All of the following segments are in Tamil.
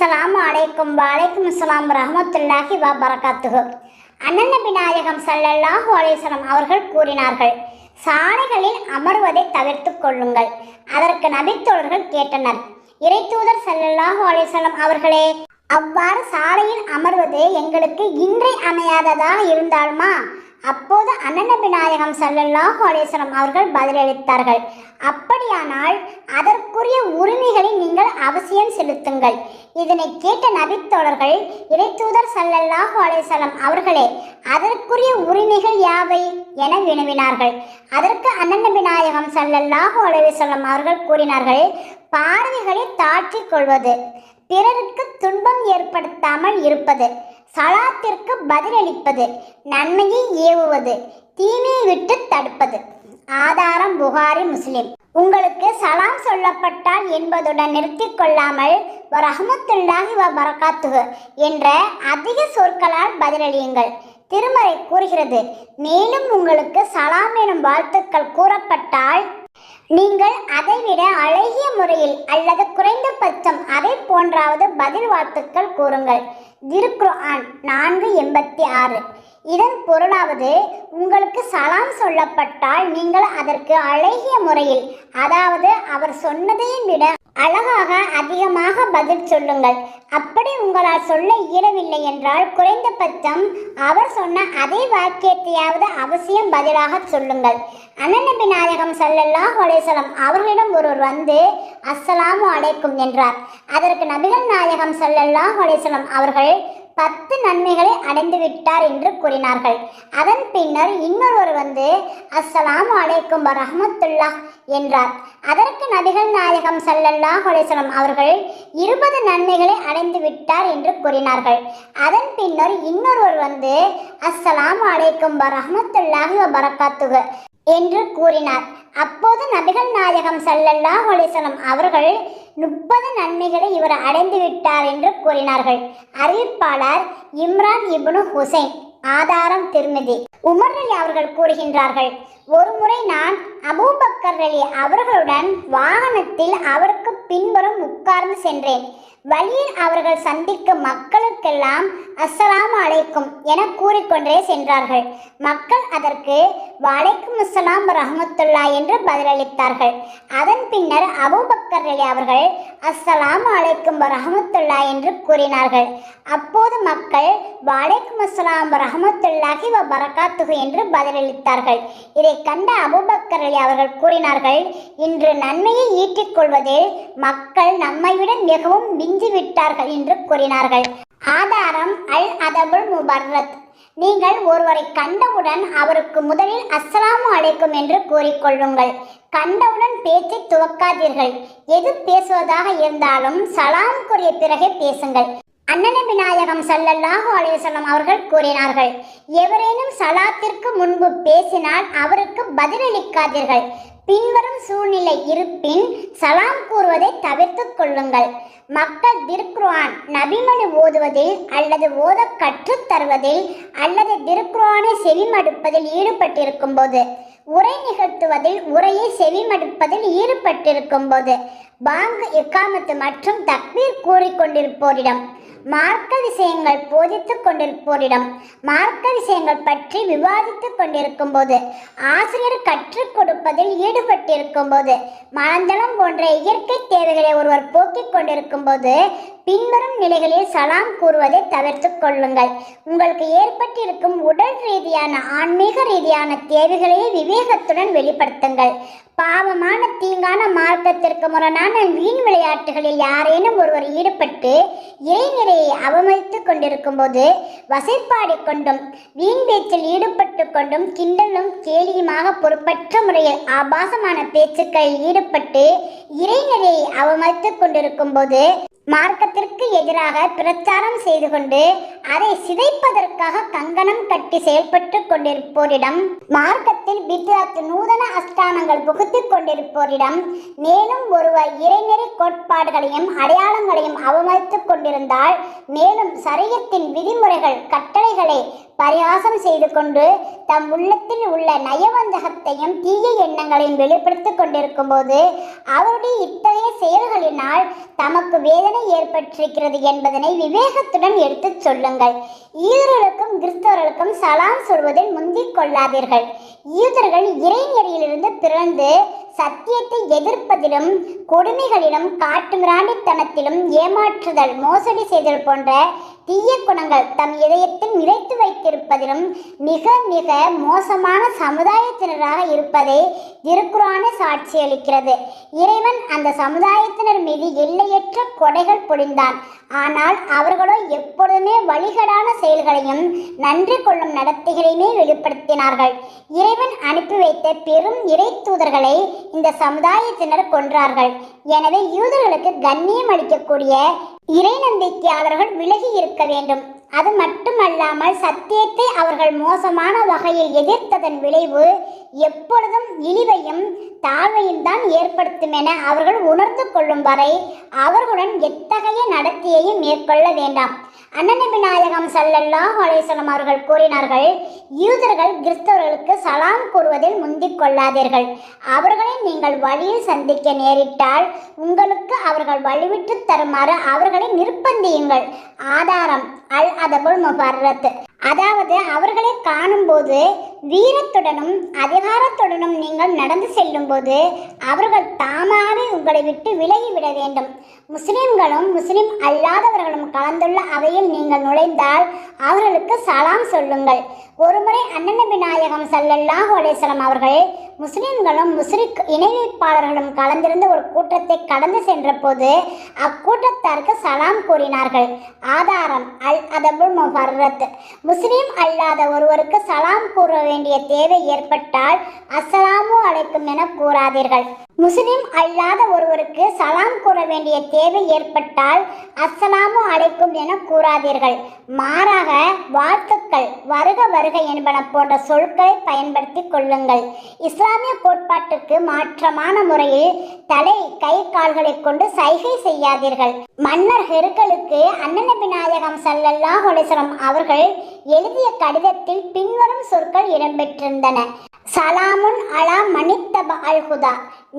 அஸ்ஸலாமு அலைக்கும் வலைக்கும் அஸ்ஸலாம் ரஹ்மத்துல்லாஹி வ பரகாத்துஹு. அண்ணன் நபி நாயகம் ஸல்லல்லாஹு அலைஹி வஸல்லம் அவர்கள் கூறினார்கள், சாலைகளில் அமர்வதை தவிர்த்து கொள்ளுங்கள். அதற்கு நபித்தோழர்கள் கேட்டனர், இறைத்தூதர் ஸல்லல்லாஹு அலைஹி வஸல்லம் அவர்களே, அவ்வாறு சாலையில் அமர்வது எங்களுக்கு இன்றை அமையாததாக இருந்தாலுமா? அப்போது அண்ணன் நபி நாயகம் ஸல்லல்லாஹு அலைஹி வஸல்லம் அவர்கள் பதிலளித்தார்கள், அப்படியானால் அதற்குரிய உரிமைகளை நீங்கள் அவசியம் செலுத்துங்கள். இதனை கேட்ட நபித்தோழர்கள், இறைத்தூதர் ஸல்லல்லாஹு அலைஹி வஸல்லம் அவர்களே, அதற்குரிய உரிமைகள் யாவை என வினவினார்கள். அதற்கு அண்ணன் நபி நாயகம் ஸல்லல்லாஹு அலைஹி வஸல்லம் அவர்கள் கூறினார்கள், பார்வைகளை தாற்றிக் கொள்வது, பிறருக்கு துன்பம் ஏற்படுத்தாமல் இருப்பது, சலாத்திற்கு பதிலளிப்பது, நன்மையை ஏவுவது, தீமையை விட்டு தடுப்பது. ஆதாரம் புகாரி, முஸ்லிம். உங்களுக்கு சலாம் சொல்லப்பட்டால் என்பதுடன் நிறுத்திக் கொள்ளாமல் ரஹ்மத்துல்லாஹி வ பரகாத்துஹு என்ற அதிக சொற்களால் பதிலளியுங்கள். திருமறை கூறுகிறது, மேலும் உங்களுக்கு சலாம் எனும் வாழ்த்துக்கள் கூறப்பட்டால் நீங்கள் அதைவிட அழகிய முறையில் அல்லது குறைந்தபட்சம் அதை போன்றாவது பதில் வாழ்த்துக்கள் கூறுங்கள். திருக்குர்ஆன் 4:86. இதன் பொருளாவது, உங்களுக்கு சலாம் சொல்லப்பட்டால் நீங்கள் அதற்கு அழகிய முறையில், அதாவது அவர் சொன்னதையும் விட அழகாக அதிகமாக பதில் சொல்லுங்கள். அப்படி உங்களால் சொல்ல இயலவில்லை என்றால் குறைந்தபட்சம் அவர் சொன்ன அதே வாக்கியத்தையாவது அவசியம் பதிலாக சொல்லுங்கள். அண்ணன் நபி நாயகம் ஸல்லல்லாஹு அலைஹி வஸல்லம் அவர்களிடம் ஒருவர் வந்து அஸ்ஸலாமு அலைக்கும் என்றார். அதற்கு நபிகள் நாயகம் ஸல்லல்லாஹு அலைஹி வஸல்லம் அவர்கள் 10 நன்மைகளை அடைந்து விட்டார் என்று கூறினார்கள். அதன் பின்னர் இன்னொருவர் வந்து அஸ்ஸலாமு அலைக்கும் வரஹ்மத்துல்லாஹ் என்றார். அதற்கு நபிகள் நாயகம் ஸல்லல்லாஹு அலைஹி வஸல்லம் அவர்கள் 20 நன்மைகளை அடைந்து விட்டார் என்று கூறினார்கள். அதன் பின்னர் இன்னொருவர் வந்து அஸ்ஸலாமு அலைக்கும் வரஹ்மத்துல்லாஹி வ பரகாத்துஹு என்று கூறினார். அப்போது நபிகள் நாயகம் ஸல்லல்லாஹு அலைஹி வஸல்லம் அவர்கள் 30 நன்மைகளை இவர் அடைந்து விட்டார் என்று கூறினார்கள். அறிவிப்பாளர் இம்ரான் இப்னு ஹுசைன். ஆதாரம் திர்மிதி. உமர் ரலி அவர்கள் கூறுகின்றார்கள், ஒருமுறை நான் அபூபக்கர் ரலி அவர்களுடன் வாகனத்தில் அவருக்கு பின்புறம் உட்கார்ந்து சென்றேன். வழியில் அவர்கள் சந்திக்கும் மக்களுக்கெல்லாம் அஸ்ஸலாமு அலைக்கும் என கூறிக்கொண்டே சென்றார்கள். மக்கள் அதற்கு வலைக்கும் அஸ்ஸலாம் ரஹ்மத்துல்லா என்று பதிலளித்தார்கள். அதன் பின்னர் அபூபக்கர் ரலி அவர்கள் அஸ்ஸலாமு அலைக்கும் ரஹ்மத்துல்லா என்று கூறினார்கள். அப்போது மக்கள் வலைக்கும் அஸ்ஸலாம் ரஹ்மத்துல்லாஹி வ பரகாத்துஹு என்று பதிலளித்தார்கள். இதை கண்ட அபூபக்கர் ரலி அவர்கள் கூறினார்கள், இன்று நன்மையை ஈட்டிக் கொள்வதில் மக்கள் நம்மை விட மிகவும் விட்டார்கள் என்று கூறினார்கள். ஆதாரம் அல் அதபுல் முபர்ரத். நீங்கள் ஒருவரை கண்டவுடன் அவருக்கு முதலில் அஸ்ஸலாமு அலைக்கும் என்று கூறிக்கொள்ளுங்கள். கண்டவுடன் பேச்சை துவக்காதீர்கள். எது பேசுவதாக இருந்தாலும் சலாம் கூறிய பிறகே பேசுங்கள். அண்ணன் நபி நாயகம் ஸல்லல்லாஹு அலைஹி வஸல்லம் அவர்கள் கூறினார்கள், எவரேனும் சலாத்திற்கு முன்பு பேசினால் அவருக்கு பதிலளிக்காதீர்கள். பின்வரும் சூழ்நிலை இருப்பின் சலாம் கூறுவதை தவிர்த்து கொள்ளுங்கள். மக்கள் திருக்குர்ஆன் நபிமொழி ஓதுவதில் அல்லது ஓத கற்றுத் தருவதில் அல்லது திருக்குர்ஆனை செவிமடுப்பதில் ஈடுபட்டிருக்கும் போது, உரை நிகழ்த்துவதில் உரையை செவிமடுப்பதில் ஈடுபட்டிருக்கும் போது, பாங்கு இக்காமத்து மற்றும் தக்பீர் கூறிக்கொண்டிருப்போரிடம், மார்க்க விஷயங்கள் போதித்துக் கொண்டிருப்போரிடம், மார்க்க விஷயங்கள் பற்றி விவாதித்துக் கொண்டிருக்கும் போது, ஆசிரியர் கற்றுக் கொடுப்பதில் ஈடுபட்டிருக்கும் போது, மனந்தளம் போன்ற இயற்கை தேவைகளை ஒருவர் போக்கிக் கொண்டிருக்கும் போது பின்வரும் நிலைகளில் சலாம் கூறுவதை தவிர்த்து கொள்ளுங்கள். உங்களுக்கு ஏற்பட்டிருக்கும் உடல் ரீதியான ஆன்மீக ரீதியான தேவைகளையே விவேகத்துடன் வெளிப்படுத்துங்கள். பாவமான தீங்கான மார்க்கத்திற்கு முரணான வீண் விளையாட்டுகளில் யாரேனும் ஒருவர் ஈடுபட்டு இறைநிறையை அவமதித்துக் கொண்டிருக்கும் போது, வசைப்பாடி கொண்டும் வீண் பேச்சில் ஈடுபட்டு கொண்டும் கிண்டலும் கேலியுமாக பொறுப்பற்ற முறையில் ஆபாசமான பேச்சுக்களில் ஈடுபட்டு இறைநிறையை அவமதித்துக் கொண்டிருக்கும் போது, மார்க்கத்திற்கு எதிராக பிரச்சாரம் செய்து கொண்டு அதை சிதைப்பதற்காக கங்கணம் கட்டி செயல்பட்டு கொண்டிருப்போரிடம், மார்க்கத்தில் பித்அத் நூதன அஸ்தானங்கள் புகுத்திக் கொண்டிருப்போரிடம், மேலும் ஒருவர் இறைநெறி கோட்பாடுகளையும் அடையாளங்களையும் அவமதித்துக் கொண்டிருந்தால், மேலும் ஷரியத்தின் விதிமுறைகள் கட்டளைகளை பரிகாசம் செய்து கொண்டு தம் உள்ளத்தில் உள்ள நயவஞ்சகத்தையும் தீய எண்ணங்களையும் வெளிப்படுத்திக் கொண்டிருக்கும் போது, அவருடைய இத்தகைய செயல்களினால் தமக்கு வேதனை எதனை ஏற்பட்டிருக்கிறது என்பதனை விவேகத்துடன் எடுத்துச் சொல்லுங்கள். யூதர்களுக்கும் கிறிஸ்தவர்களுக்கும் சலாம் சொல்வதில் முந்திக் கொள்ளாதீர்கள். யூதர்கள் இறைநெறியிலிருந்து பிறந்து சத்தியத்தை எதிர்ப்பதிலும் கொடுமைகளிலும் காட்டுமிராண்டித்தனத்திலும் ஏமாற்றுதல் மோசடி செய்தல் போன்ற தீய குணங்கள் தம் இதயத்தில் நிறைத்து வைத்திருப்பதிலும் மிக மிக மோசமான சமுதாயத்தினராக இருப்பதை திருக்குர்ஆன் சாட்சியளிக்கிறது. இறைவன் அந்த சமுதாயத்தினர் மீது எல்லையற்ற கொடைகள் பொழிந்தான். ஆனால் அவர்களோ எப்பொழுதுமே வழிகடான செயல்களையும் நன்றி கொள்ளும் நடத்தைகளையுமே வெளிப்படுத்தினார்கள். இறைவன் அனுப்பி வைத்த பெரும் இறை தூதர்களை இந்த சமுதாயத்தினர் கொன்றார்கள். எனவே யூதர்களுக்கு கண்ணியம் அளிக்கக்கூடிய இறை நம்பிக்கையாளர்கள் விலகி இருக்க வேண்டும். அது மட்டுமல்லாமல் சத்தியத்தை அவர்கள் மோசமான வகையில் எதிர்த்ததன் விளைவு எப்பொழுதும் இழிவையும் தாழ்வையும் தான் ஏற்படுத்தும் என அவர்கள் உணர்ந்து கொள்ளும் வரை அவர்களுடன் எத்தகைய நடத்தையையும் மேற்கொள்ள வேண்டாம். அண்ணன் நபி நாயகம் ஸல்லல்லாஹு அலைஹி வஸல்லம் அவர்கள் கூறினார்கள், யூதர்கள் கிறிஸ்தவர்களுக்கு சலாம் கூறுவதில் முந்திக் கொள்ளாதீர்கள். அவர்களை நீங்கள் வழியில் சந்திக்க நேரிட்டால் உங்களுக்கு அவர்கள் வழிவிட்டு தருமாறு அவர்களை நிர்பந்தியுங்கள். ஆதாரம் அல் அதபுல் முஃபர்ரத். அதாவது அவர்களை காணும்போது வீரத்துடனும் அதிகாரத்துடனும் நீங்கள் நடந்து செல்லும் போது அவர்கள் தாமாகவே உங்களை விட்டு விலகிவிட வேண்டும். முஸ்லிம்களும் முஸ்லிம் அல்லாதவர்களும் கலந்துள்ள அவையில் நீங்கள் நுழைந்தால் அவர்களுக்கு சலாம் சொல்லுங்கள். ஒருமுறை அண்ணன் நபி நாயகம் ஸல்லல்லாஹு அலைஹி வஸல்லம் அவர்கள் முஸ்லிம்களும் முஸ்லிக் இணை வைப்பாளர்களும் கலந்திருந்த ஒரு கூட்டத்தை கடந்து சென்ற போது அக்கூட்டத்தாருக்கு சலாம் கூறினார்கள். ஆதாரம் அல் அதபுல் முஃபர்ரத். முஸ்லிம் அல்லாத ஒருவருக்கு சலாம் கூற வேண்டிய தேவை ஏற்பட்டால் அஸ்ஸலாமு அலைக்கும் என கூறாதீர்கள். முஸ்லிம் அல்லாத ஒருவருக்கு சலாம் கூற வேண்டிய தேவை ஏற்பட்டால் அஸ்ஸலாமு அலைக்கும் என கூறாதீர்கள். மாறாக வாழ்த்துக்கள், வருக வருக என்பன போன்ற சொற்களை பயன்படுத்தி கொள்ளுங்கள். இஸ்லாமிய கோட்பாட்டுக்கு மாற்றமான முறையில் தலை கை கால்களை கொண்டு சைகை செய்யாதீர்கள். மன்னர் ஹெருக்களுக்கு அண்ணன் நபி நாயகம் ஸல்லல்லாஹு அலைஹி வஸல்லம் அவர்கள் எழுதிய கடிதத்தில் பின்வரும் சொற்கள் இடம்பெற்றிருந்தன. சலாமுன் அலா மனித்தப அல் ஹுதா.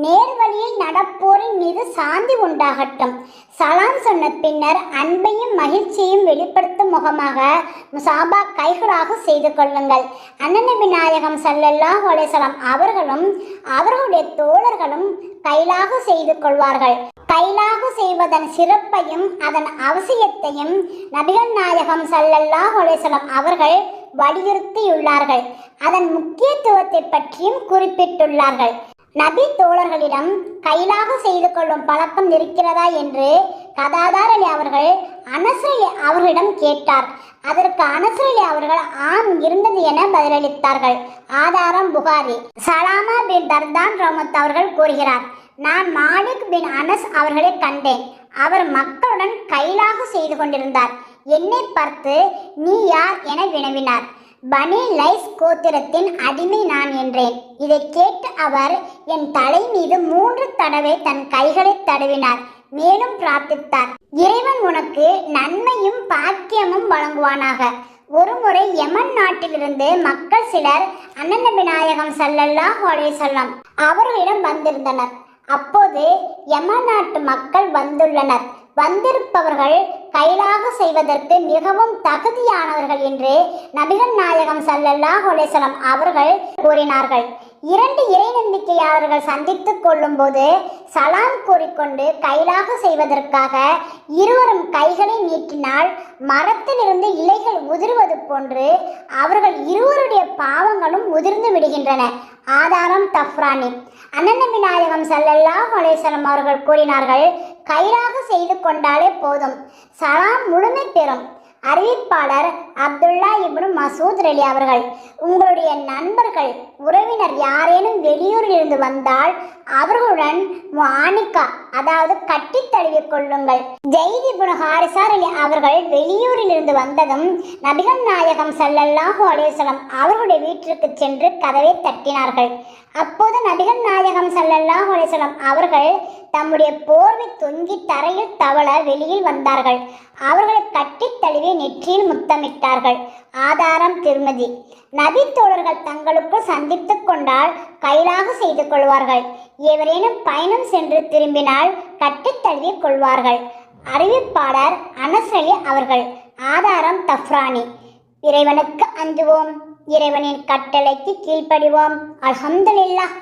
நேர்வழியில் நடப்போரின் மீது சாந்தி உண்டாகட்டும். சலாம் சொன்ன பின்னர் அன்பையும் மகிழ்ச்சியையும் வெளிப்படுத்தும் முகமாக முசாபா கைகளாக செய்து கொள்ளுங்கள். அண்ணன் நபி நாயகம் ஸல்லல்லாஹு அலைஹி வஸல்லம் அவர்களும் அவர்களுடைய தோழர்களும் கைலாக செய்து கொள்வார்கள். கைலாக செய்வதன் சிறப்பையும் அதன் அவசியத்தையும் நபிகள் நாயகம் ஸல்லல்லாஹு அலைஹி வஸல்லம் அவர்கள் வலியுறுத்தியுள்ளார்கள். அதன் முக்கியத்துவத்தை பற்றியும் குறிப்பிட்டுள்ளார்கள். நபி தோழர்களிடம் கைலாக செய்து கொள்ளும் பழக்கம் இருக்கிறதா என்று கதாதார் அலி அவர்கள் அனஸ் அலி அவர்களிடம் கேட்டார். அதற்கு அனஸ் அலி அவர்கள் ஆம் இருந்தது என பதிலளித்தார்கள். ஆதாரம் புகாரி. சலாமா பின் தர்தான் ரஹ்மத் அவர்கள் கூறுகிறார், நான் மாலிக் பின் அனஸ் அவர்களை கண்டேன். அவர் மக்களுடன் கைலாக செய்து கொண்டிருந்தார். என்னை பார்த்து நீ யார் என வினவினார். பனி லைஸ் கோத்திரத்தின் அடிமை நான் என்றேன். இதை கேட்டு அவர் என் தலை மீது 3 தடவை தன் கைகளை தடவினார். மேலும் பிரார்த்தித்தார், இறைவன் உனக்கு நன்மையும் பாக்கியமும் வழங்குவானாக. ஒருமுறை யமன் நாட்டிலிருந்து மக்கள் சிலர் அண்ணன் நபி நாயகம் ஸல்லல்லாஹு அலைஹி வஸல்லம் அவர்களிடம் வந்திருந்தனர். அப்போது யமன் நாட்டு மக்கள் வந்துள்ளனர். வந்திருப்பவர்கள் கைலாக செய்வதற்கு மிகவும் தகுதியானவர்கள் என்று நபிகள் நாயகம் ஸல்லல்லாஹு அலைஹி வஸல்லம் அவர்கள் கூறினார்கள். 2 இறை நம்பிக்கையாளர்கள் சந்தித்துக் கொள்ளும் போது சலாம் கூறிக்கொண்டு கைலாக செய்வதற்காக இருவரும் கைகளை நீட்டினால் மரத்திலிருந்து இலைகள் உதிர்வது போன்று அவர்கள் இருவருடைய பாவங்களும் உதிர்ந்து விடுகின்றன. ஆதாரம் தஃப்ரானி. அண்ணன் நபி நாயகம் ஸல்லல்லாஹு அலைஹி வஸல்லம் அவர்கள் கூறினார்கள், கைலாக செய்து கொண்டாலே போதும், சலாம் முழுமை பெறும். அறிவிப்பாளர் அப்துல்லா இப்னு மசூத் அலி அவர்கள், உங்களுடைய நண்பர்கள் உறவினர் யாரேனும் வெளியூரில் இருந்து வந்தால் அவர்களுடன் ஆனிகா அதாவது கட்டி தழுவி கொள்ளுங்கள். ஜெயித் இப்னு ஹாரிஸா அலி அவர்கள் வெளியூரில் இருந்து வந்ததும் நபிகள் நாயகம் ஸல்லல்லாஹு அலைஹி வஸல்லம் அவர்களுடைய வீட்டிற்கு சென்று கதவை தட்டினார்கள். அப்போது நபிகள் நாயகம் ஸல்லல்லாஹு அலைஹி வஸல்லம் அவர்கள் தம்முடைய போர்வை தொங்கி தரையில் தவள வெளியில் வந்தார்கள். அவர்களை கட்டி தழுவி நெற்றியில் முத்தமிட்டார்கள். ஆதாரம் திருமதி. நபி தோழர்கள் தங்களுக்குள் சந்தித்துக் கொண்டால் கைலாக செய்து கொள்வார்கள். எவரேனும் பயணம் சென்று திரும்பினால் கட்டி தழுவி கொள்வார்கள். அறிவிப்பாளர் அனஸ் அலி அவர்கள். ஆதாரம் தஃப்ரானி. இறைவனுக்கு அஞ்சுவோம், இறைவனின் கட்டளைக்கு கீழ்ப்படிவோம். அல்ஹம்துலில்லாஹ்.